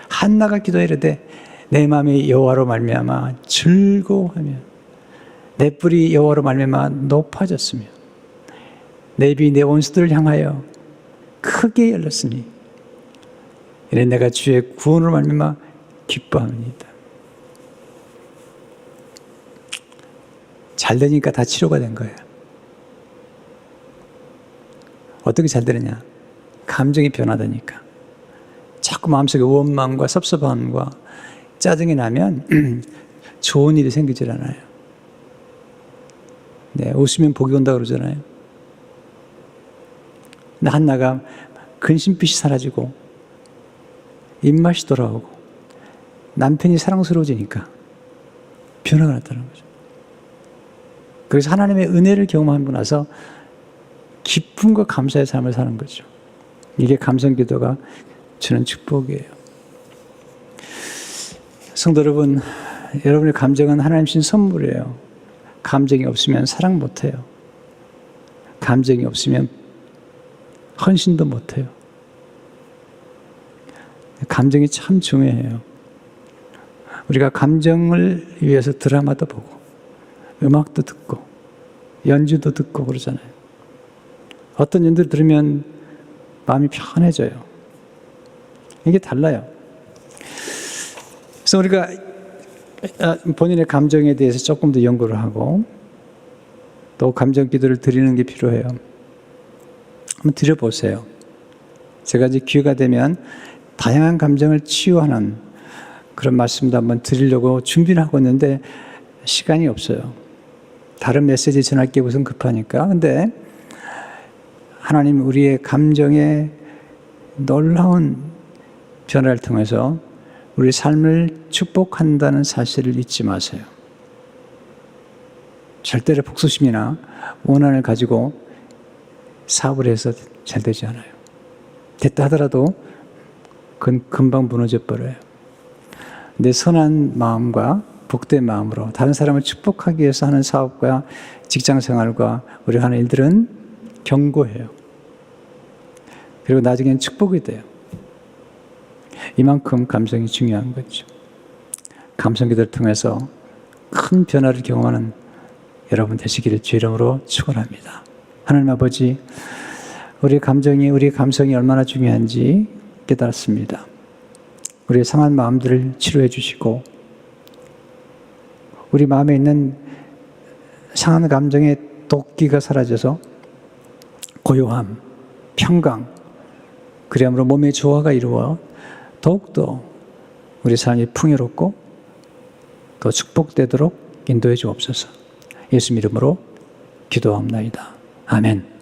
[SPEAKER 1] 한나가 기도해 이르되 내 마음이 여호와로 말미암아 즐거워하며 내 뿔이 여호와로 말미암아 높아졌으며 내 입이 내 원수들을 향하여 크게 열렸으니 이래 내가 주의 구원으로 말미암아 기뻐합니다. 잘 되니까 다 치료가 된 거예요. 어떻게 잘 되느냐? 감정이 변화되니까. 자꾸 마음속에 원망과 섭섭함과 짜증이 나면 좋은 일이 생기질 않아요. 네, 웃으면 복이 온다고 그러잖아요. 근데 한나가 근심빛이 사라지고 입맛이 돌아오고 남편이 사랑스러워지니까 변화가 나타나는 거죠. 그래서 하나님의 은혜를 경험하고 나서 기쁨과 감사의 삶을 사는 거죠. 이게 감성기도가 주는 축복이에요. 성도 여러분, 여러분의 감정은 하나님 주신 선물이에요. 감정이 없으면 사랑 못해요. 감정이 없으면 헌신도 못해요. 감정이 참 중요해요. 우리가 감정을 위해서 드라마도 보고 음악도 듣고 연주도 듣고 그러잖아요. 어떤 연주를 들으면 마음이 편해져요. 이게 달라요. 그래서 우리가 본인의 감정에 대해서 조금 더 연구를 하고 또 감정 기도를 드리는 게 필요해요. 한번 드려보세요. 제가 이제 기회가 되면 다양한 감정을 치유하는 그런 말씀도 한번 드리려고 준비를 하고 있는데 시간이 없어요. 다른 메시지 전할 게 우선 급하니까. 근데 하나님 우리의 감정의 놀라운 변화를 통해서 우리 삶을 축복한다는 사실을 잊지 마세요. 절대로 복수심이나 원한을 가지고 사업을 해서 잘 되지 않아요. 됐다 하더라도 그건 금방 무너져 버려요. 내 선한 마음과 복된 마음으로 다른 사람을 축복하기 위해서 하는 사업과 직장 생활과 우리 하는 일들은 견고해요. 그리고 나중엔 축복이 돼요. 이만큼 감성이 중요한 거죠. 감성 기도를 통해서 큰 변화를 경험하는 여러분 되시기를 주의 이름으로 축원합니다. 하나님 아버지, 우리 감성이 얼마나 중요한지 깨달았습니다. 우리의 상한 마음들을 치료해 주시고 우리 마음에 있는 상한 감정의 도끼가 사라져서 고요함, 평강, 그리함으로 몸의 조화가 이루어 더욱더 우리 삶이 풍요롭고 더 축복되도록 인도해 주옵소서. 예수 이름으로 기도합니다. 아멘.